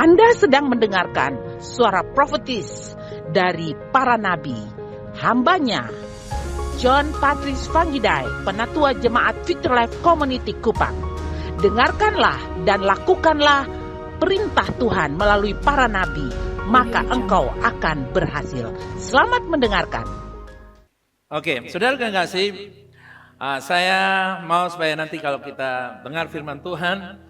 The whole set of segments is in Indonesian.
Anda sedang mendengarkan suara profetis dari para nabi, hambanya John Patrice Vanggidai, Penatua Jemaat Future Life Community Kupang. Dengarkanlah dan lakukanlah perintah Tuhan melalui para nabi, maka engkau akan berhasil. Selamat mendengarkan. Oke, saudara kasih, saya mau supaya nanti kalau kita dengar firman Tuhan,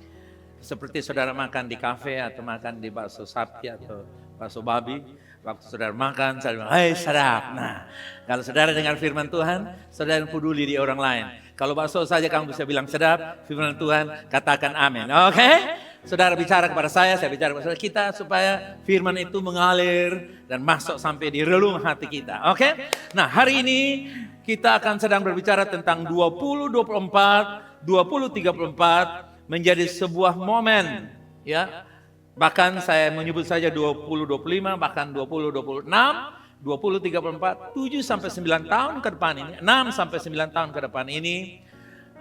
seperti saudara makan di kafe atau makan di bakso sapi atau bakso babi, waktu saudara makan, saya bilang, hai sedap. Nah, kalau saudara dengar firman Tuhan, saudara peduli di orang lain. Kalau bakso saja kamu bisa bilang sedap, firman Tuhan katakan amin. Oke? Saudara bicara kepada saya bicara kepada kita supaya firman itu mengalir dan masuk sampai di relung hati kita. Oke? Nah, hari ini kita akan sedang berbicara tentang 2024, 2034 menjadi sebuah momen, ya. Bahkan saya menyebut saja 2025, bahkan 2026, 2034, 7 sampai 9 tahun ke depan ini, 6 sampai 9 tahun ke depan ini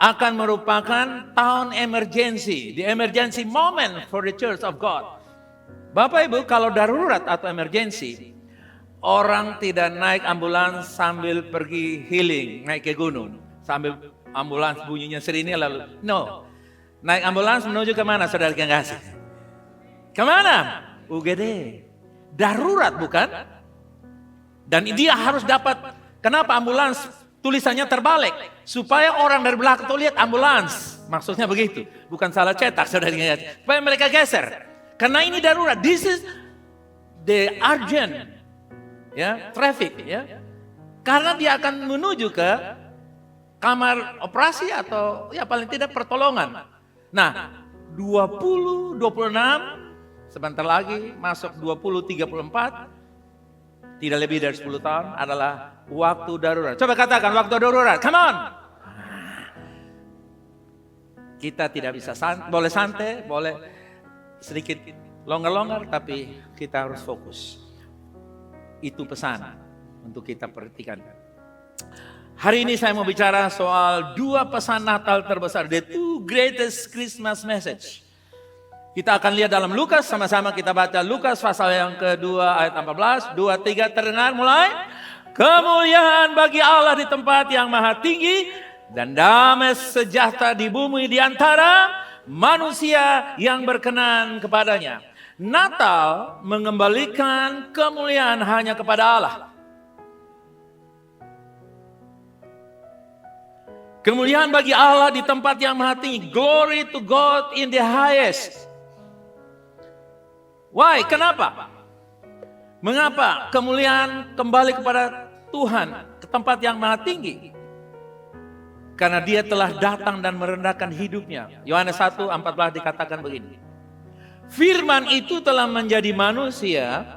akan merupakan tahun emergency, the emergency moment for the Church of God. Bapak Ibu, kalau darurat atau emergency, orang tidak naik ambulans sambil pergi healing, naik ke gunung, sambil ambulans bunyinya sirine lalu, no. Naik ambulans menuju ke mana, saudara yang kasih? Kemana? UGD. Darurat bukan? Dan dia harus dapat, kenapa ambulans tulisannya terbalik? Supaya orang dari belakang tuh lihat ambulans. Maksudnya begitu. Bukan salah cetak, saudara yang kasih. Supaya mereka geser. Karena ini darurat. This is the urgent, ya, traffic, ya. Karena dia akan menuju ke kamar operasi atau ya paling tidak pertolongan. Nah, 2026 sebentar lagi masuk 2034, tidak lebih dari 10 tahun adalah waktu darurat. Coba katakan waktu darurat, come on. Kita tidak bisa boleh santai, boleh sedikit longgar-longgar, tapi kita harus fokus. Itu pesan untuk kita perhatikan. Hari ini saya mau bicara soal 2 pesan Natal terbesar, the 2 greatest Christmas message. Kita akan lihat dalam Lukas, sama-sama kita baca Lukas pasal yang kedua ayat 14, 2, 3 terdengar mulai. Kemuliaan bagi Allah di tempat yang maha tinggi dan damai sejahtera di bumi di antara manusia yang berkenan kepadanya. Natal mengembalikan kemuliaan hanya kepada Allah. Kemuliaan bagi Allah di tempat yang maha tinggi. Glory to God in the highest. Why? Kenapa? Mengapa kemuliaan kembali kepada Tuhan ke tempat yang maha tinggi? Karena dia telah datang dan merendahkan hidupnya. Yohanes 1:14 dikatakan begini. Firman itu telah menjadi manusia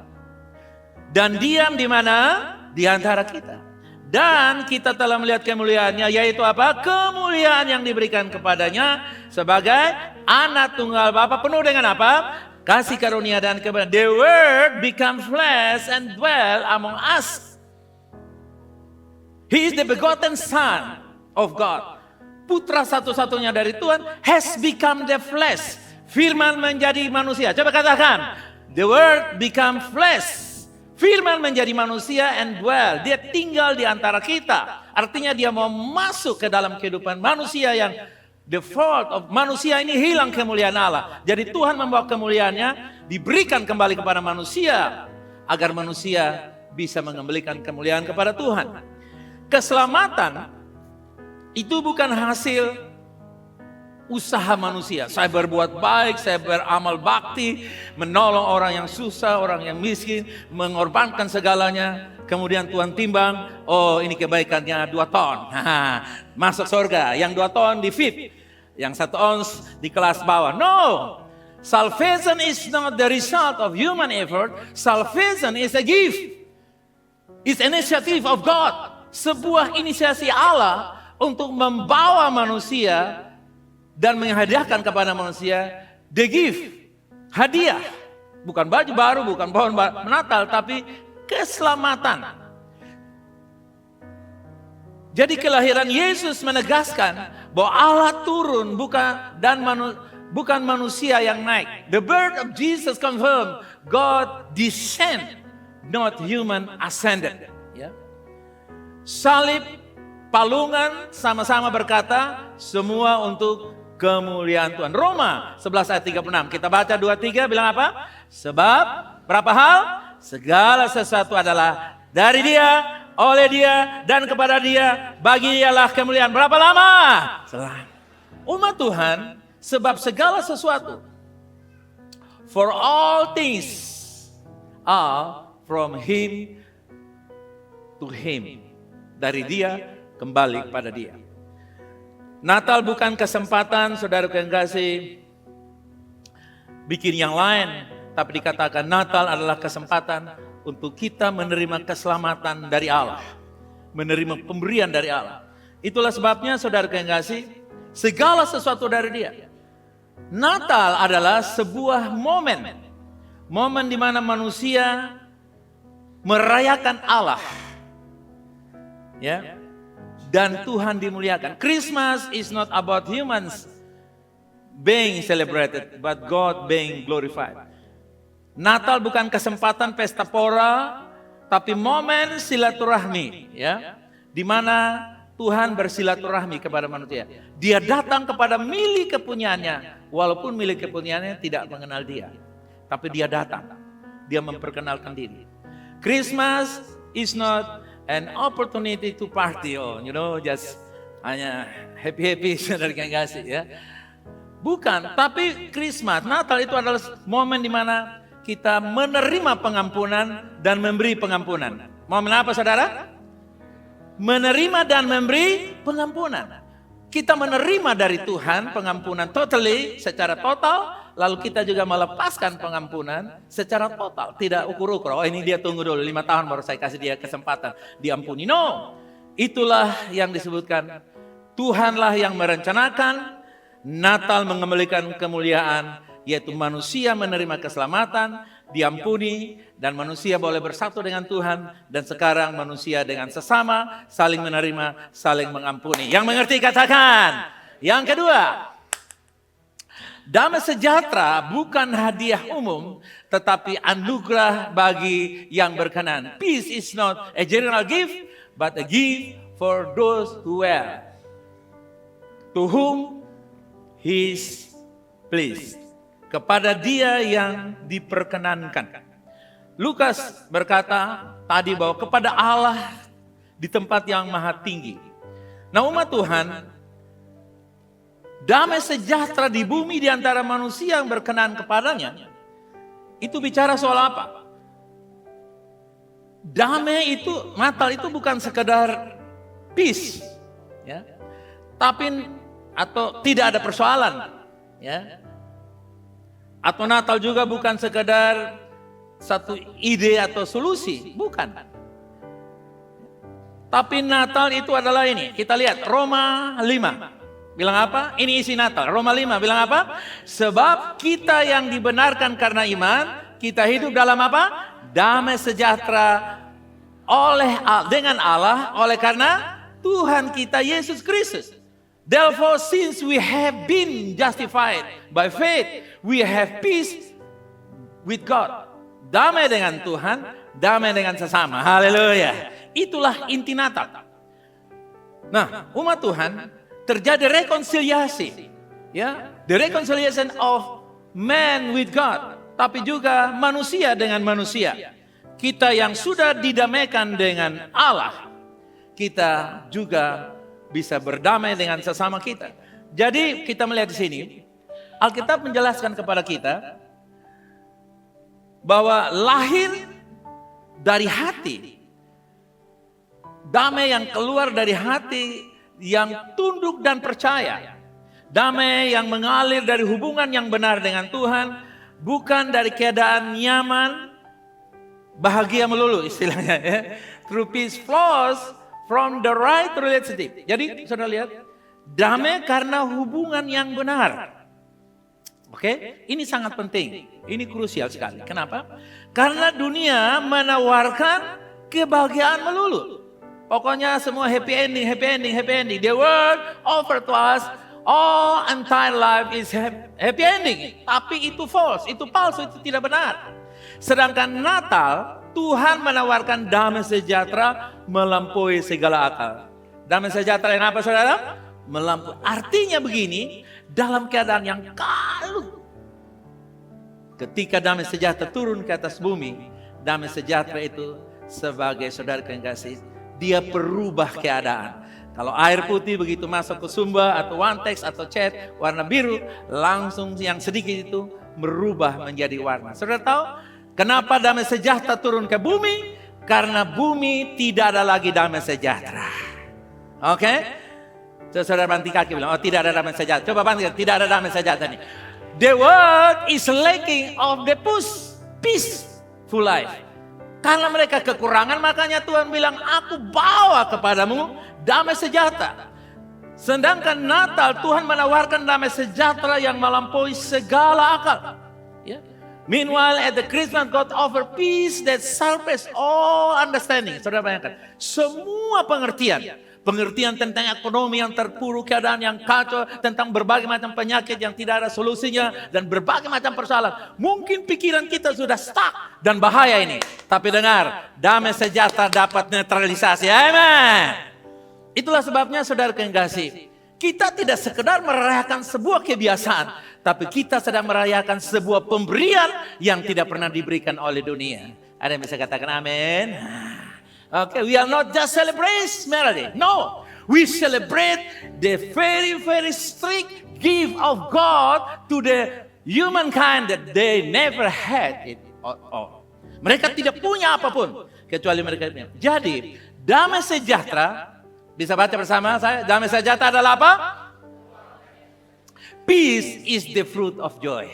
dan diam di mana? Di antara kita. Dan kita telah melihat kemuliaannya, yaitu apa? Kemuliaan yang diberikan kepadanya sebagai anak tunggal Bapa, penuh dengan apa? Kasih karunia dan kebenaran. The Word become flesh and dwell among us. He is the begotten Son of God. Putra satu-satunya dari Tuhan has become the flesh. Firman menjadi manusia. Coba katakan, the Word become flesh. Firman menjadi manusia and dwell. Dia tinggal di antara kita. Artinya dia mau masuk ke dalam kehidupan manusia yang the fault of manusia ini hilang kemuliaan Allah. Jadi Tuhan membawa kemuliaannya diberikan kembali kepada manusia. Agar manusia bisa mengembalikan kemuliaan kepada Tuhan. Keselamatan itu bukan hasil usaha manusia. Saya berbuat baik, saya beramal bakti, menolong orang yang susah, orang yang miskin, mengorbankan segalanya. Kemudian Tuhan timbang, oh ini kebaikannya 2 ton. Masuk surga, yang 2 ton di VIP, yang 1 ons di kelas bawah. No, salvation is not the result of human effort. Salvation is a gift. It's initiative of God. Sebuah inisiasi Allah untuk membawa manusia dan menghadiahkan kepada manusia the gift, hadiah. Bukan baju baru, bukan pohon Natal, tapi keselamatan. Jadi kelahiran Yesus menegaskan bahwa Allah turun bukan dan bukan manusia yang naik. The birth of Jesus confirmed God descend, not human ascended. Ya. Salib, palungan sama-sama berkata semua untuk kemuliaan Tuhan. Roma 11 ayat 36. Kita baca 2-3 bilang apa? Sebab berapa hal? Segala sesuatu adalah dari Dia, oleh Dia, dan kepada Dia. Bagi Dialah kemuliaan. Berapa lama? Selama. Umat Tuhan, sebab segala sesuatu. For all things are from Him to Him. Dari Dia kembali kepada Dia. Natal bukan kesempatan, saudara yang kasih, bikin yang lain. Tapi dikatakan Natal adalah kesempatan untuk kita menerima keselamatan dari Allah. Menerima pemberian dari Allah. Itulah sebabnya saudara yang kasih, segala sesuatu dari Dia. Natal adalah sebuah momen. Momen di mana manusia merayakan Allah. Ya, dan Tuhan dimuliakan. Christmas is not about humans being celebrated, but God being glorified. Natal bukan kesempatan pesta pora, tapi momen silaturahmi, ya, di mana Tuhan bersilaturahmi kepada manusia. Dia datang kepada milik kepunyaannya, walaupun milik kepunyaannya tidak mengenal Dia, tapi Dia datang, Dia memperkenalkan diri. Christmas is not an opportunity to party, just hanya happy saudara yang kasih, ya. Bukan, tapi Christmas, Natal itu adalah momen di mana kita menerima pengampunan dan memberi pengampunan. Momen apa saudara? Menerima dan memberi pengampunan. Kita menerima dari Tuhan pengampunan totally, secara total. Lalu kita juga melepaskan pengampunan secara total. Tidak ukur-ukur, ini dia tunggu dulu 5 tahun baru saya kasih dia kesempatan diampuni. No, itulah yang disebutkan. Tuhanlah yang merencanakan Natal mengembalikan kemuliaan, yaitu manusia menerima keselamatan, diampuni, dan manusia boleh bersatu dengan Tuhan. Dan sekarang manusia dengan sesama saling menerima, saling mengampuni. Yang mengerti katakan. Yang kedua, damai sejahtera bukan hadiah umum, tetapi anugerah bagi yang berkenan. Peace is not a general gift, but a gift for those who will, to whom He is pleased. Kepada dia yang diperkenankan. Lukas berkata tadi bahwa kepada Allah di tempat yang maha tinggi. Nah, umat Tuhan, damai sejahtera di bumi di antara manusia yang berkenan kepadanya, itu bicara soal apa? Damai itu, Natal itu bukan sekedar peace, ya, tapi atau tidak ada persoalan, ya. Atau Natal juga bukan sekedar satu ide atau solusi, bukan. Tapi Natal itu adalah ini, kita lihat Roma 5. Bilang apa? Ini isi Natal. Roma 5 bilang apa? Sebab kita yang dibenarkan karena iman, kita hidup dalam apa? Damai sejahtera dengan Allah oleh karena Tuhan kita Yesus Kristus. Therefore, since we have been justified by faith, we have peace with God. Damai dengan Tuhan, damai dengan sesama. Haleluya. Itulah inti Natal. Nah, umat Tuhan, terjadi rekonsiliasi, ya, the reconciliation of man with God, tapi juga manusia dengan manusia. Kita yang sudah didamaikan dengan Allah, kita juga bisa berdamai dengan sesama kita. Jadi kita melihat di sini, Alkitab menjelaskan kepada kita bahwa lahir dari hati, damai yang keluar dari hati yang tunduk dan percaya. Damai yang mengalir dari hubungan yang benar dengan Tuhan, bukan dari keadaan nyaman, bahagia melulu istilahnya, ya. True peace flows from the right relationship. Jadi saudara lihat, damai karena hubungan yang benar. Oke, ini sangat penting. Ini krusial sekali. Kenapa? Karena dunia menawarkan kebahagiaan melulu. Pokoknya semua happy ending, happy ending, happy ending. The world offer to us all entire life is happy ending. Tapi itu false, itu palsu, itu tidak benar. Sedangkan Natal, Tuhan menawarkan damai sejahtera melampaui segala akal. Damai sejahtera yang apa saudara? Melampaui. Artinya begini, dalam keadaan yang kalut, ketika damai sejahtera turun ke atas bumi, damai sejahtera itu sebagai saudara yang kasih, dia berubah keadaan. Kalau air putih begitu masuk ke sumber atau Wantex atau cat warna biru, langsung yang sedikit itu berubah menjadi warna. Saudara tahu kenapa damai sejahtera turun ke bumi? Karena bumi tidak ada lagi damai sejahtera. Oke? Saudara banting kaki bilang, oh tidak ada damai sejahtera. Coba banting, tidak ada damai sejahtera nih. The world is lacking of the peaceful life. Karena mereka kekurangan, makanya Tuhan bilang, aku bawa kepadamu damai sejahtera. Sedangkan Natal, Tuhan menawarkan damai sejahtera yang melampaui segala akal. Ya. Meanwhile, at the Christmas, God offer peace that surpasses all understanding. Saudara bayangkan, semua pengertian tentang ekonomi yang terpuruk, keadaan yang kacau, tentang berbagai macam penyakit yang tidak ada solusinya, dan berbagai macam persoalan. Mungkin pikiran kita sudah stuck dan bahaya ini. Tapi dengar, damai sejahtera dapat netralisasi. Amen. Itulah sebabnya saudara yang kasih, kita tidak sekedar merayakan sebuah kebiasaan, tapi kita sedang merayakan sebuah pemberian yang tidak pernah diberikan oleh dunia. Ada yang bisa katakan amin? Okay, we are not just celebrate melody. No, we celebrate the very, very strict gift of God to the humankind that they never had it all. Mereka tidak punya apapun kecuali mereka punya. Jadi, damai sejahtera, bisa baca bersama saya, damai sejahtera adalah apa? Peace is the fruit of joy.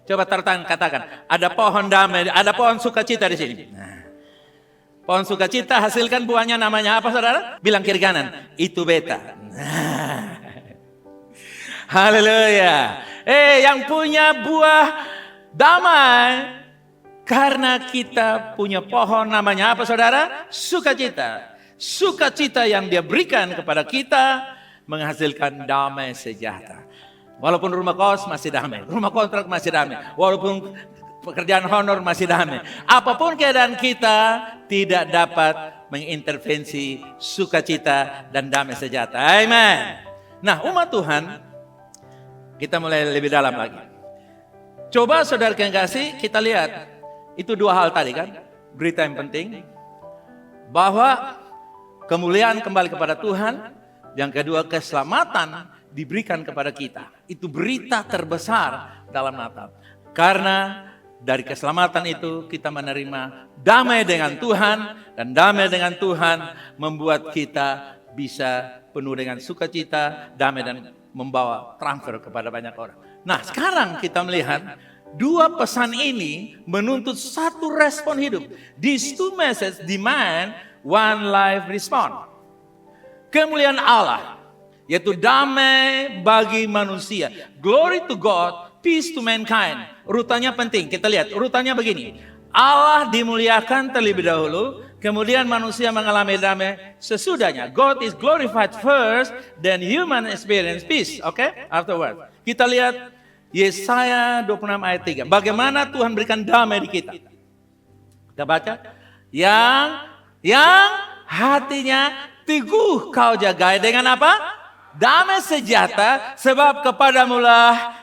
Coba tertangan katakan, ada pohon damai, ada pohon sukacita di sini. Pohon sukacita hasilkan buahnya namanya apa saudara? Bilang kiri kanan, itu beta. Haleluya. Yang punya buah damai, karena kita punya pohon namanya apa saudara? Sukacita. Sukacita yang dia berikan kepada kita menghasilkan damai sejahtera. Walaupun rumah kos masih damai, rumah kontrak masih damai, walaupun pekerjaan honor masih damai. Apapun keadaan kita tidak dapat mengintervensi sukacita dan damai sejahtera. Amen. Nah, umat Tuhan, kita mulai lebih dalam lagi. Coba saudara yang kasih, kita lihat. Itu dua hal tadi kan, berita yang penting. Bahwa kemuliaan kembali kepada Tuhan. Yang kedua, keselamatan diberikan kepada kita. Itu berita terbesar dalam Natal. Karena dari keselamatan itu kita menerima damai dengan Tuhan. Dan damai dengan Tuhan membuat kita bisa penuh dengan sukacita, damai dan membawa transfer kepada banyak orang. Nah, sekarang kita melihat dua pesan ini menuntut satu respon hidup. These two messages demand one life response. Kemuliaan Allah, yaitu damai bagi manusia. Glory to God, peace to mankind. Urutannya penting, kita lihat urutannya begini. Allah dimuliakan terlebih dahulu, kemudian manusia mengalami damai sesudahnya. God is glorified first, then human experience peace. Okay? Afterward. Kita lihat Yesaya 26 ayat 3. Bagaimana Tuhan berikan damai di kita. Kita baca. Yang hatinya teguh kau jagai dengan apa? Damai sejahtera, sebab kepadamulah,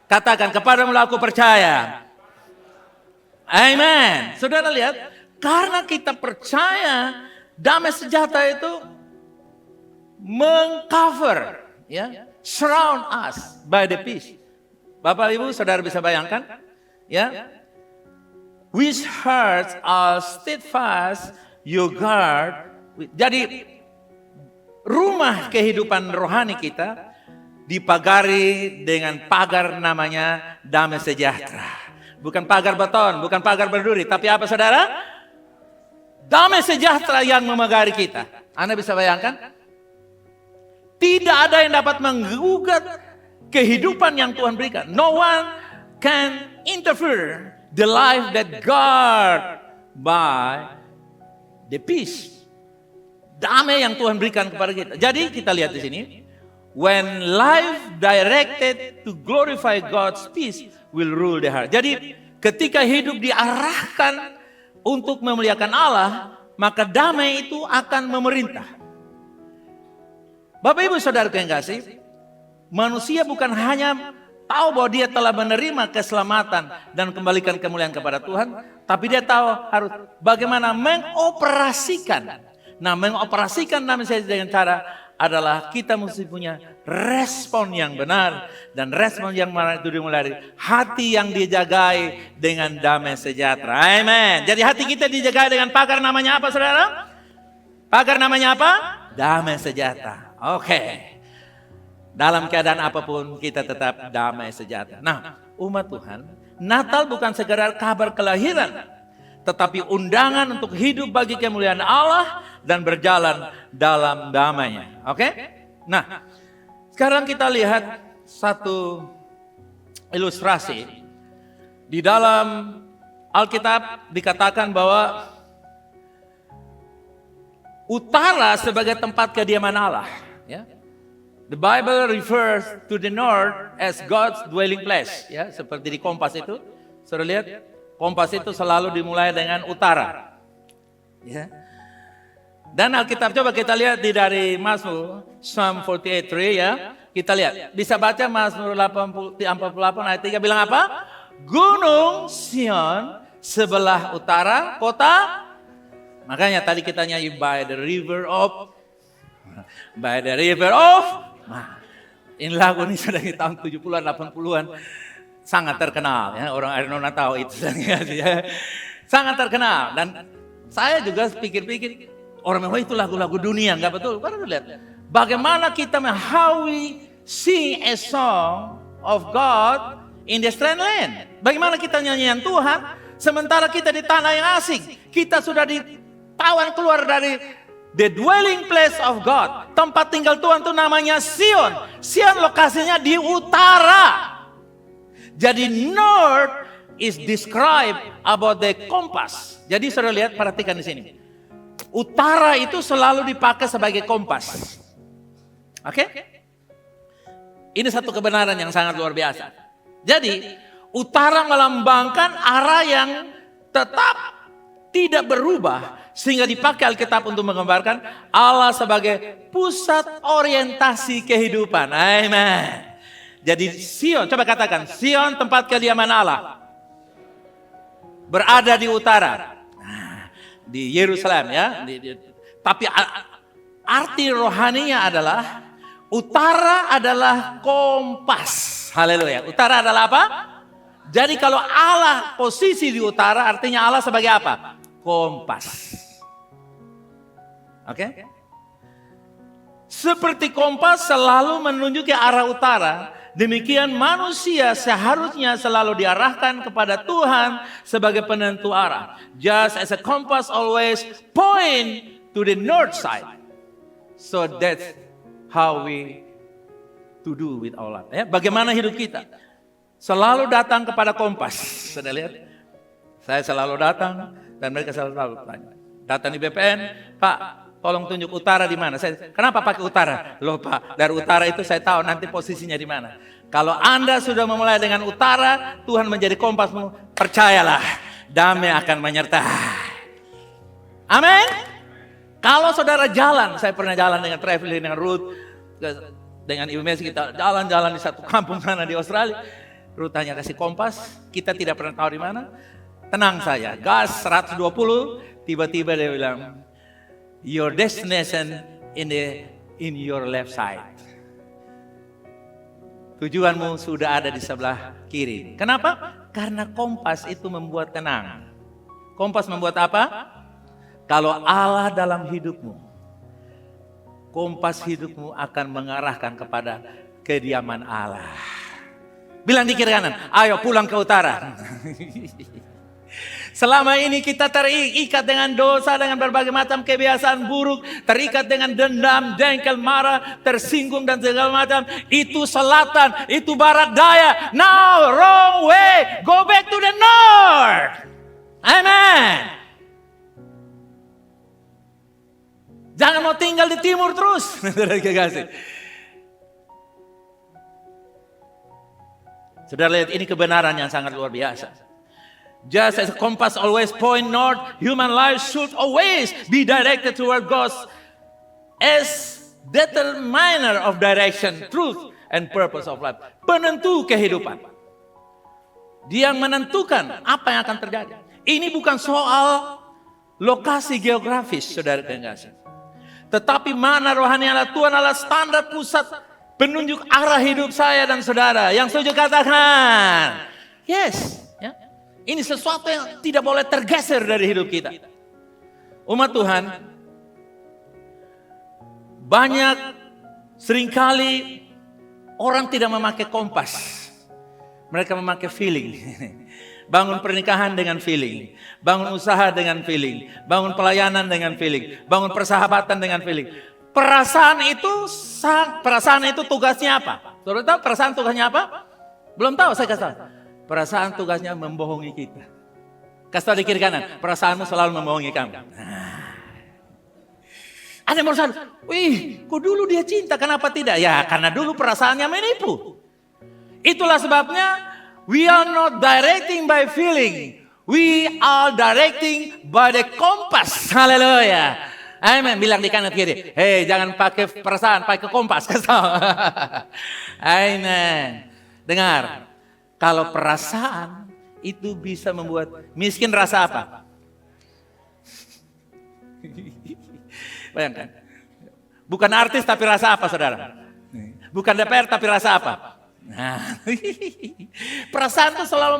katakan kepadamulah aku percaya. Amen. Saudara lihat, karena kita percaya, damai sejahtera itu mengcover, ya, surround us by the peace. Bapak Ibu, saudara bisa bayangkan, ya, which hearts are steadfast, you guard. Jadi rumah kehidupan rohani kita dipagari dengan pagar namanya damai sejahtera. Bukan pagar beton, bukan pagar berduri, tapi apa saudara? Damai sejahtera yang memagari kita. Anda bisa bayangkan? Tidak ada yang dapat menggugat kehidupan yang Tuhan berikan. No one can interfere the life that guard by the peace. Damai yang Tuhan berikan kepada kita. Jadi kita lihat di sini, when life directed to glorify God's peace will rule the heart. Jadi ketika hidup diarahkan untuk memuliakan Allah, maka damai itu akan memerintah. Bapak Ibu Saudara yang kasih, manusia bukan hanya tahu bahwa dia telah menerima keselamatan dan kembalikan kemuliaan kepada Tuhan, tapi dia tahu harus bagaimana mengoperasikan. Nah, mengoperasikan namanya dengan cara adalah kita mesti punya respon yang benar, dan respon yang benar itu dimulai dari hati yang dijagai dengan damai sejahtera. Amin. Jadi hati kita dijagai dengan pagar namanya apa, saudara? Pagar namanya apa? Damai sejahtera. Oke. Dalam keadaan apapun kita tetap damai sejahtera. Nah, umat Tuhan, Natal bukan sekedar kabar kelahiran, tetapi undangan untuk hidup bagi kemuliaan Allah dan berjalan dalam damainya. Oke? Nah, sekarang kita lihat satu ilustrasi. Di dalam Alkitab dikatakan bahwa utara sebagai tempat kediaman Allah. Ya. The Bible refers to the north as God's dwelling place. Ya, seperti di kompas itu. Saudara lihat, kompas itu selalu dimulai dengan utara. Ya. Dan Alkitab coba kita lihat dari Mazmur Psalm 48:3 ya. Kita lihat, bisa baca Mazmur 48 ayat 3 bilang apa? Gunung Sion sebelah utara kota. Makanya tadi kita nyanyi by the river of. Nah, ini lagu ini sudah di tahun 70-an 80-an. Sangat terkenal ya, orang Arizona tahu itu. Sangat terkenal, dan saya juga pikir-pikir orang memang itu lagu-lagu dunia, enggak betul. Karena lihat bagaimana kita how we sing a song of God in the strange land. Bagaimana kita nyanyian Tuhan sementara kita di tanah yang asing. Kita sudah ditawan keluar dari the dwelling place of God. Tempat tinggal Tuhan itu namanya Sion. Sion lokasinya di utara. Jadi north is described about the compass. Jadi saudara lihat, perhatikan di sini. Utara itu selalu dipakai sebagai kompas. Oke? Ini satu kebenaran yang sangat luar biasa. Jadi utara melambangkan arah yang tetap tidak berubah, sehingga dipakai Alkitab untuk menggambarkan Allah sebagai pusat orientasi kehidupan. Amin. Jadi Sion, coba katakan, Sion tempat kediaman Allah. Berada di utara. Nah, di Yerusalem ya. Tapi arti rohaninya adalah, utara adalah kompas. Haleluya. Utara adalah apa? Jadi kalau Allah posisi di utara, artinya Allah sebagai apa? Kompas. Oke? Seperti kompas selalu menunjuk ke arah utara, demikian manusia seharusnya selalu diarahkan kepada Tuhan sebagai penentu arah. Just as a compass always point to the north side. So that's how we to do with our life. Ya, bagaimana hidup kita? Selalu datang kepada kompas. Sudah lihat? Saya selalu datang dan mereka selalu tanya. Datang di BPN, Pak, tolong tunjuk utara di mana. Saya, kenapa pakai utara? Loh Pak, dari utara itu saya tahu nanti posisinya di mana. Kalau Anda sudah memulai dengan utara, Tuhan menjadi kompasmu, percayalah, damai akan menyertai. Amin. Kalau saudara jalan, saya pernah jalan dengan traveling dengan Ruth, dengan Ibu Messi, kita jalan-jalan di satu kampung sana di Australia. Ruth hanya kasih kompas, kita tidak pernah tahu di mana. Tenang saja, gas 120, tiba-tiba dia bilang, your destination in your left side. Tujuanmu sudah ada di sebelah kiri. Kenapa? Karena kompas itu membuat tenang. Kompas membuat apa? Kalau Allah dalam hidupmu, kompas hidupmu akan mengarahkan kepada kediaman Allah. Bilang di kiri kanan, ayo pulang ke utara. Selama ini kita terikat dengan dosa, dengan berbagai macam kebiasaan buruk, terikat dengan dendam, jengkel, marah, tersinggung dan segala macam. Itu selatan, itu barat daya. Now wrong way, go back to the north. Amen. Jangan mau tinggal di timur terus. Saudara lihat, ini kebenaran yang sangat luar biasa. Just as a compass always point north, human life should always be directed toward God as determiner of direction, truth, and purpose of life. Penentu kehidupan. Dia yang menentukan apa yang akan terjadi. Ini bukan soal lokasi geografis, saudara kekasih. Tetapi mana rohani Allah Tuhan adalah standar pusat penunjuk arah hidup saya dan saudara. Yang setuju katakan, yes. Ya. Ini sesuatu yang tidak boleh tergeser dari hidup kita. Umat Tuhan, banyak seringkali orang tidak memakai kompas. Mereka memakai feeling. Bangun pernikahan dengan feeling. Bangun usaha dengan feeling. Bangun pelayanan dengan feeling. Bangun persahabatan dengan feeling. Perasaan itu tugasnya apa? Saudara tahu perasaan tugasnya apa? Belum tahu, saya kasih tahu. Perasaan tugasnya membohongi kita. Kasih tahu di kiri kanan, perasaanmu selalu membohongi kamu. Ada yang merasa, wih, kok dulu dia cinta, kenapa tidak? Ya, karena dulu perasaannya menipu. Itulah sebabnya, we are not directing by feeling. We are directing by the compass. Haleluya. Amen. Bilang di kanan kiri, hei jangan pakai perasaan, pakai kompas. Amen. Dengar, kalau perasaan itu bisa membuat miskin, rasa apa? Bayangkan. Bukan artis tapi rasa apa, saudara? Bukan DPR tapi rasa apa? Nah, perasaan itu selalu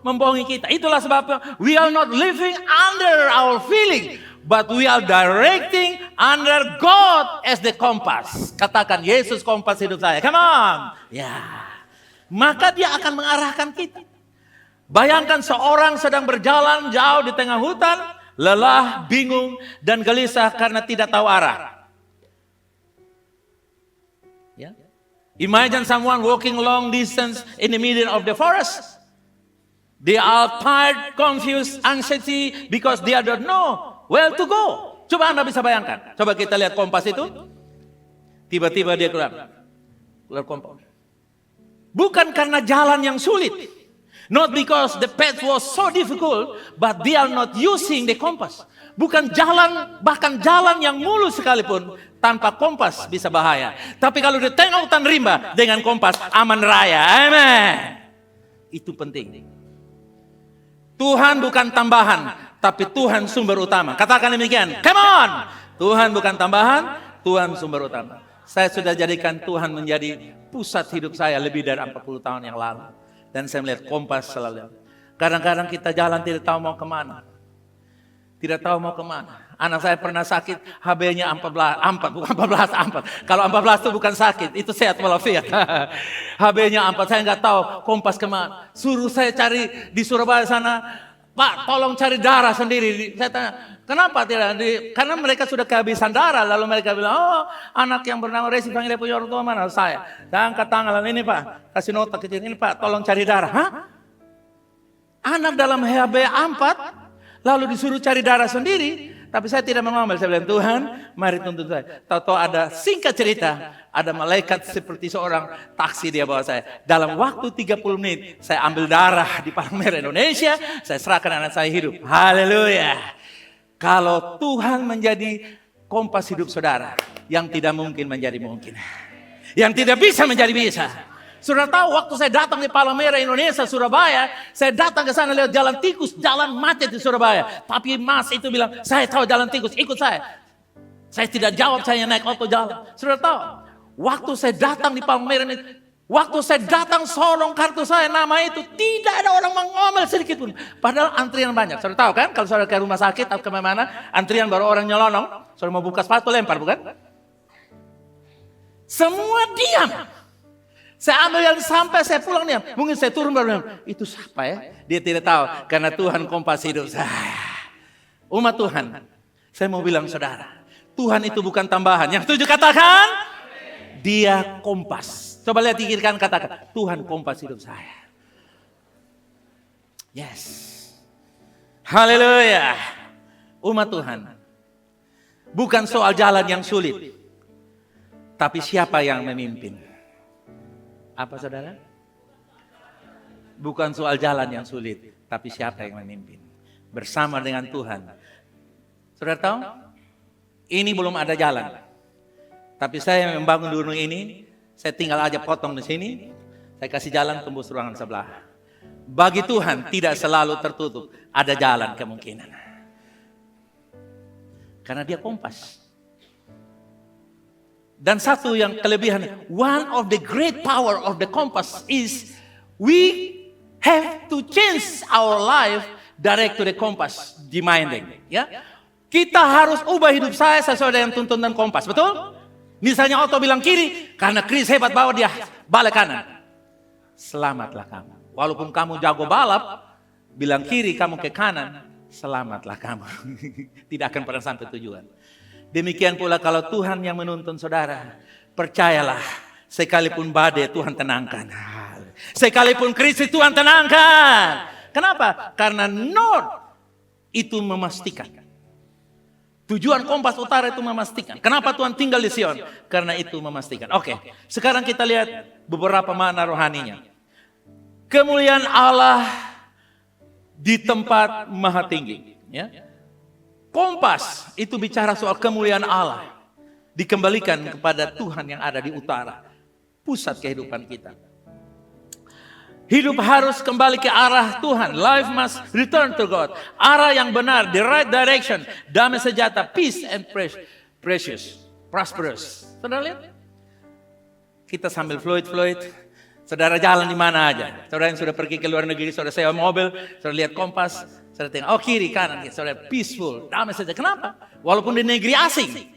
membohongi kita. Itulah sebabnya we are not living under our feeling, but we are directing under God as the compass. Katakan, Yesus kompas hidup saya. Come on. Ya. Maka dia akan mengarahkan kita. Bayangkan seorang sedang berjalan jauh di tengah hutan, lelah, bingung, dan gelisah karena tidak tahu arah. Ya. Imagine someone walking long distance in the middle of the forest. They are tired, confused, anxiety because they don't know where to go. Coba Anda bisa bayangkan. Coba kita lihat kompas itu. Tiba-tiba dia keluar kompas. Bukan karena jalan yang sulit. Not because the path was so difficult, but they are not using the compass. Bukan jalan, bahkan jalan yang mulus sekalipun, tanpa kompas bisa bahaya. Tapi kalau di tengah hutan rimba, dengan kompas aman raya. Amen. Itu penting. Tuhan bukan tambahan, tapi Tuhan sumber utama. Katakan demikian. Come on. Tuhan bukan tambahan, Tuhan sumber utama. Saya sudah jadikan Tuhan menjadi pusat hidup saya lebih dari 40 tahun yang lalu. Dan saya melihat kompas selalu. Kadang-kadang kita jalan tidak tahu mau kemana. Tidak tahu mau kemana. Anak saya pernah sakit, HB-nya 4. Kalau 14 itu bukan sakit, itu sehat walafiat. HB-nya 4, saya nggak tahu kompas kemana. Suruh saya cari di Surabaya sana, Pak tolong cari darah sendiri. Saya tanya, kenapa tidak? Karena mereka sudah kehabisan darah. Lalu mereka bilang, oh anak yang bernama Resi Panggil punya orang tua mana? Saya. Dan angkat tangan, ini Pak, kasih nota kecil, ini Pak tolong cari darah. Hah? Anak dalam HB 4, lalu disuruh cari darah sendiri. Tapi saya tidak mengomel, saya bilang, Tuhan mari tuntun saya. Tahu-tahu ada singkat cerita, ada malaikat seperti seorang taksi dia bawa saya. Dalam waktu 30 menit, saya ambil darah di Palang Merah Indonesia, saya serahkan anak saya hidup. Haleluya. Kalau Tuhan menjadi kompas hidup saudara, yang tidak mungkin menjadi mungkin. Yang tidak bisa menjadi bisa. Saudara tahu waktu saya datang di Palang Merah Indonesia, Surabaya, saya datang ke sana lewat jalan tikus, jalan macet di Surabaya. Tapi Mas itu bilang, saya tahu jalan tikus, ikut saya. Saya tidak jawab, saya naik auto jalan. Saudara tahu, waktu saya datang di Palang Merah ini, waktu saya datang sorong kartu saya, nama itu, tidak ada orang mengomel sedikit pun. Padahal antrian banyak. Saudara tahu kan, kalau saudara ke rumah sakit atau kemana-mana, antrian baru orang nyelonong, saudara mau buka sepatu lempar, bukan? Semua diam. Saya ambil yang sampai saya pulang diam. Mungkin saya turun baru diam. Itu siapa ya? Dia tidak tahu. Karena Tuhan kompas hidup saya. Umat Tuhan. Saya mau bilang saudara. Tuhan itu bukan tambahan. Yang setuju katakan. Dia kompas. Coba lihat di kiri kanan katakan. Tuhan kompas hidup saya. Yes. Haleluya. Umat Tuhan. Bukan soal jalan yang sulit. Tapi siapa yang memimpin? Apa saudara? bukan soal jalan yang sulit, tapi siapa yang memimpin. Bersama dengan Tuhan. Saudara tahu? Ini belum ada jalan. Tapi saya membangun gunung ini, saya tinggal aja potong di sini, saya kasih jalan tembus ruangan sebelah. Bagi Tuhan tidak selalu tertutup, ada jalan kemungkinan. Karena dia kompas. Dan satu yang kelebihan, one of the great power of the compass is we have to change our life direct to the compass demanding. Ya, kita harus ubah hidup saya sesuai dengan tuntunan kompas, betul? Misalnya auto bilang kiri, karena Chris hebat bawa dia balik kanan. Selamatlah kamu. Walaupun kamu jago balap, bilang kiri kamu ke kanan, selamatlah kamu. Tidak akan pernah sampai tujuan. Demikian pula kalau Tuhan yang menuntun saudara, percayalah, sekalipun badai Tuhan tenangkan. Sekalipun krisis Tuhan tenangkan. Kenapa? Karena North itu memastikan. Tujuan kompas utara itu memastikan. Kenapa Tuhan tinggal di Sion? Karena itu memastikan. Oke, sekarang kita lihat beberapa makna rohaninya. Kemuliaan Allah di tempat maha tinggi. Ya. Kompas itu bicara soal kemuliaan Allah. Dikembalikan kepada Tuhan yang ada di utara. Pusat kehidupan kita. Hidup harus kembali ke arah Tuhan. Life must return to God. Arah yang benar, the right direction. Damai sejahtera, peace and precious, prosperous. Saudara lihat? Kita sambil fluid. Saudara jalan di mana aja. Saudara yang sudah pergi ke luar negeri, saudara sewa mobil, saudara lihat kompas, saudara tengok, oh kiri, kanan, saudara peaceful, damai sejahtera. Kenapa? Walaupun di negeri asing.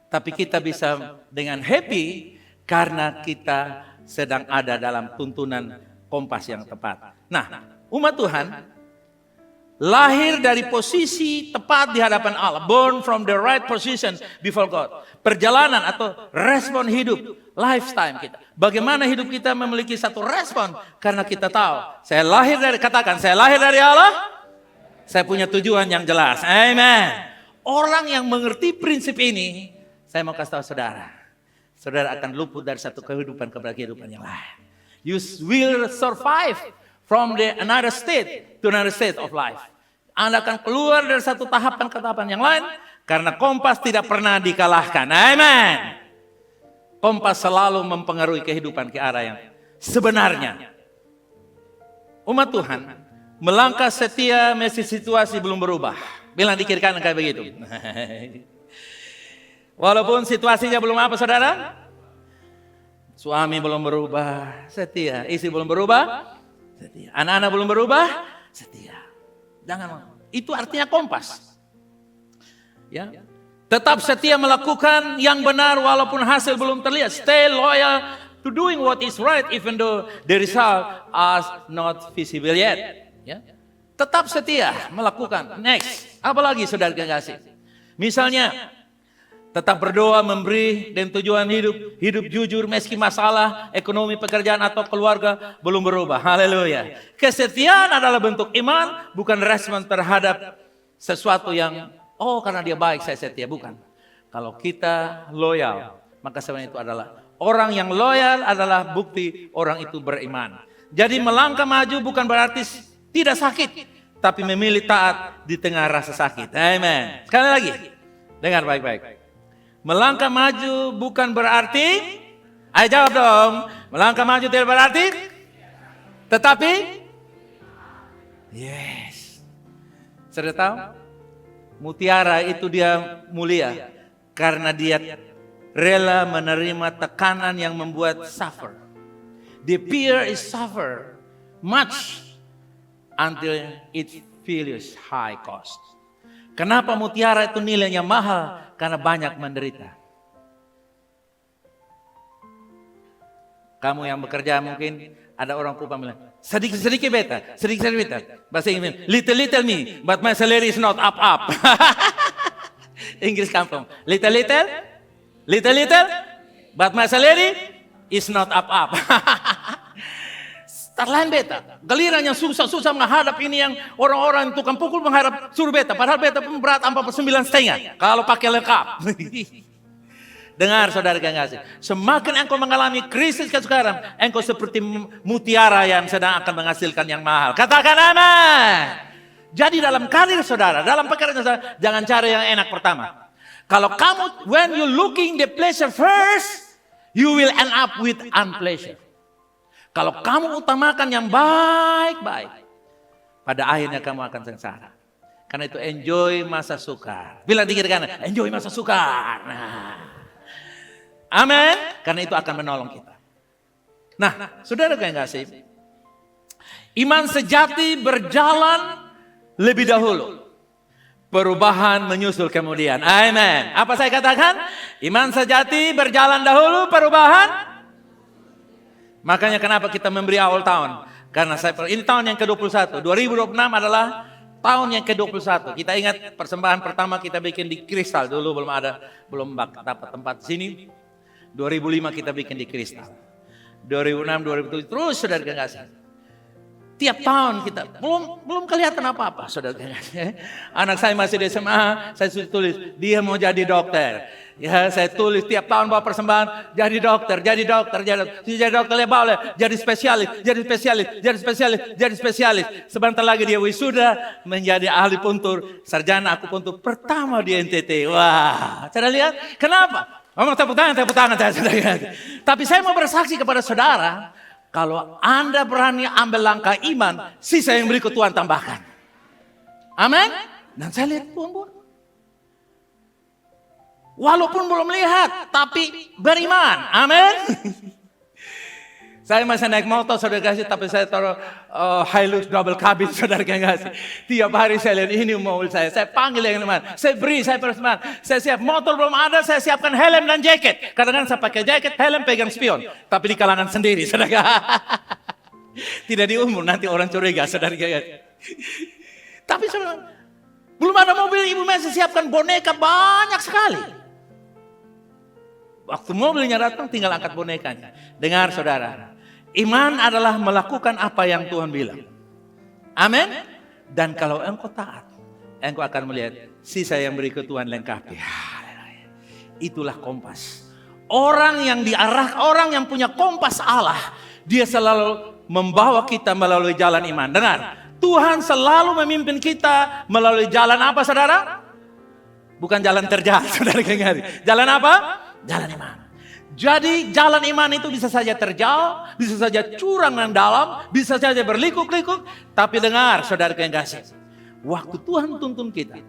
Tapi kita bisa dengan happy karena kita sedang ada dalam tuntunan kompas yang tepat. Nah, umat Tuhan lahir dari posisi tepat di hadapan Allah. Born from the right position before God. Perjalanan atau respon hidup, lifetime kita. Bagaimana hidup kita memiliki satu respon? Karena kita tahu, saya lahir dari Allah, saya punya tujuan yang jelas. Amen. Orang yang mengerti prinsip ini, saya mau kasih tahu saudara. Saudara akan luput dari satu kehidupan kepada kehidupan yang lain. You will survive from another state to another state of life. Anda akan keluar dari satu tahapan ke tahapan yang lain karena kompas tidak pernah dikalahkan. Amen. Kompas selalu mempengaruhi kehidupan ke arah yang sebenarnya. Umat Tuhan melangkah setia meski situasi belum berubah. Bilang di kiri kanan kayak begitu. Walaupun situasinya belum apa saudara? Suami belum berubah, setia. Istri belum berubah, setia. Anak-anak belum berubah, setia. Jangan, itu artinya kompas. Ya, tetap setia melakukan yang benar walaupun hasil belum terlihat. Stay loyal to doing what is right even though the result is not visible yet. Ya, tetap setia melakukan. Next, apalagi saudara kekasih? Misalnya, tetap berdoa, memberi, dan tujuan hidup jujur meski masalah, ekonomi, pekerjaan, atau keluarga belum berubah. Haleluya. Kesetiaan adalah bentuk iman, bukan respon terhadap sesuatu yang, oh karena dia baik saya setia. Bukan. Kalau kita loyal, maka sebenarnya itu adalah, orang yang loyal adalah bukti orang itu beriman. Jadi melangkah maju bukan berarti tidak sakit, tapi memilih taat di tengah rasa sakit. Amen. Sekali lagi, dengar baik-baik. Melangkah maju bukan berarti, ayo jawab dong. Melangkah maju tidak berarti, tetapi, yes. Sudah tahu? Mutiara itu dia mulia karena dia rela menerima tekanan yang membuat suffer. The peer is suffer much until it feels high cost. Kenapa mutiara itu nilainya mahal? Karena banyak menderita. Kamu yang bekerja mungkin ada orang Kupang bilang, sedikit beta. Bahasa Inggris, little me, but my salary is not up. Inggris kampung, little, but my salary is not up. Lain beta, galiran yang susah menghadap ini yang orang-orang tukang pukul menghadap suruh beta. Padahal beta pun berat 49,5 kalau pakai lengkap. Dengar saudara yang kasih. Semakin engkau mengalami krisis sekarang, engkau seperti mutiara yang sedang akan menghasilkan yang mahal. Katakan amin. Jadi dalam karir saudara, dalam pekerjaan saudara, jangan cari yang enak pertama. Kalau kamu, when you looking the pleasure first, you will end up with unpleasure. Kalau kamu utamakan yang baik-baik, pada akhirnya kamu akan sengsara. Karena itu enjoy masa sukar. Bilang di kiri kanan, enjoy masa sukar. Nah. Amin. Karena itu akan menolong kita. Nah, saudara yang kasih, iman sejati berjalan lebih dahulu. Perubahan menyusul kemudian. Amin. Apa saya katakan? Iman sejati berjalan dahulu, perubahan. Makanya kenapa kita memberi awal tahun? Karena ini tahun yang ke-21. 2026 adalah tahun yang ke-21. Kita ingat persembahan pertama kita bikin di Kristal. Dulu belum dapat tempat di sini. 2005 kita bikin di Kristal. 2006, 2007 terus saudara kasih. Tiap tahun kita belum kelihatan apa-apa saudara kasih. Anak saya masih di SMA, saya sudah tulis dia mau jadi dokter. Ya, saya tulis tiap tahun bawa persembahan jadi dokter. Jadi dokter boleh jadi spesialis. Sebentar lagi dia wisuda menjadi ahli puntur, sarjana akupuntur pertama di NTT. Wah, saudara lihat? Kenapa? Ngomong tepuk tangan saudara. Tapi saya mau bersaksi kepada saudara, kalau Anda berani ambil langkah iman, sisa yang berikut Tuhan tambahkan. Amin. Dan saya lihat Tuhan buat. Walaupun belum lihat, tapi beriman. Amin. Saya masih naik motor saudara kasih, tapi saya taruh Hilux double cabin saudara kasih. Tiap hari saya lihat ini mobil saya panggil yang teman, saya beri, saya persembahan, saya siap. Motor belum ada, saya siapkan helm dan jaket. Kadang-kadang saya pakai jaket, helm pegang spion, tapi di kalangan sendiri saudara. Tidak di umum, nanti orang curiga saudara kasih. Tapi saudara, belum ada mobil, ibu masih siapkan boneka banyak sekali. Waktu mobilnya datang tinggal angkat bonekanya. Dengar saudara, iman adalah melakukan apa yang Tuhan bilang. Amin. Dan kalau engkau taat, engkau akan melihat sisa yang berikut Tuhan lengkapi. Itulah kompas. Orang yang yang punya kompas Allah, dia selalu membawa kita melalui jalan iman. Dengar, Tuhan selalu memimpin kita melalui jalan apa saudara? Bukan jalan terjal saudara. Jalan apa? Jalan iman. Jadi jalan iman itu bisa saja terjal, bisa saja curang dan dalam, bisa saja berlikuk-likuk. Tapi dengar saudara yang kasih, waktu Tuhan tuntun kita,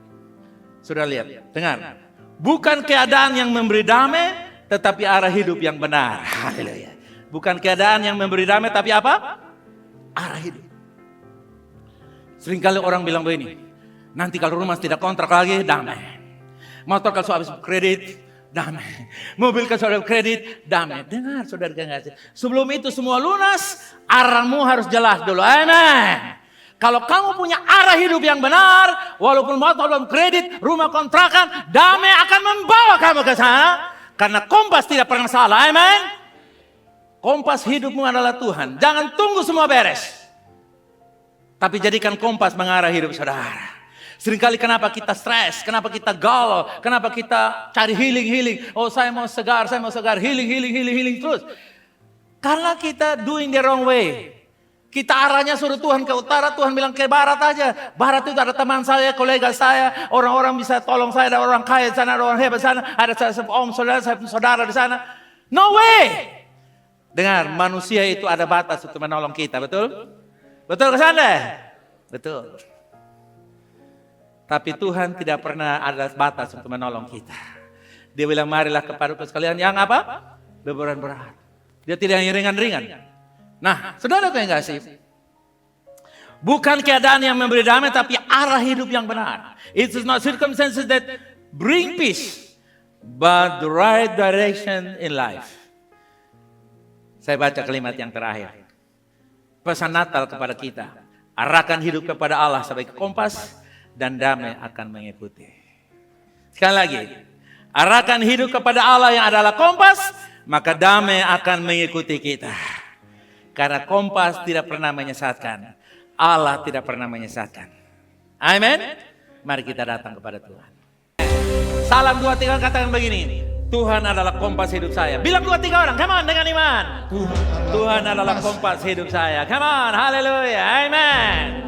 saudara lihat, dengar, bukan keadaan yang memberi damai, tetapi arah hidup yang benar. Haleluya. Bukan keadaan yang memberi damai, tapi apa? Arah hidup. Seringkali orang bilang begini, nanti kalau rumah tidak kontrak lagi, damai. Motor kalau habis kredit, damai. Mobil kan saudara kredit, damai. Dengar saudara kasih. Sebelum itu semua lunas, arahmu harus jelas dulu. Amin. Kalau kamu punya arah hidup yang benar, walaupun motor belum kredit, rumah kontrakan, damai akan membawa kamu ke sana. Karena kompas tidak pernah salah. Amin. Kompas hidupmu adalah Tuhan. Jangan tunggu semua beres. Tapi jadikan kompas mengarah hidup saudara. Seringkali kenapa kita stres, kenapa kita galau, kenapa kita cari healing. Oh saya mau segar, healing terus. Karena kita doing the wrong way. Kita arahnya suruh Tuhan ke utara, Tuhan bilang ke barat aja. Barat itu ada teman saya, kolega saya, orang-orang bisa tolong saya, ada orang kaya di sana, ada orang hebat di sana, ada om saudara di sana. No way. Dengar, manusia itu ada batas untuk menolong kita, betul? Betul ke sana? Betul. Tapi Tuhan tidak pernah ada batas untuk menolong kita. Dia bilang marilah kepadaku sekalian yang apa? Berat. Dia tidak yang ringan-ringan. Nah, saudara yang kasih. Bukan keadaan yang memberi damai, tapi arah hidup yang benar. It is not circumstances that bring peace, but the right direction in life. Saya baca kalimat yang terakhir. Pesan Natal kepada kita. Arahkan hidup kepada Allah sebagai kompas, dan damai akan mengikuti. Sekali lagi, arahkan hidup kepada Allah yang adalah kompas, maka damai akan mengikuti kita. Karena kompas tidak pernah menyesatkan, Allah tidak pernah menyesatkan. Amin. Mari kita datang kepada Tuhan. Salam 2 3 katakan begini. Tuhan adalah kompas hidup saya. Bilang 2-3 orang, come on dengan iman. Tuhan adalah kompas hidup saya. Come on, haleluya, amen.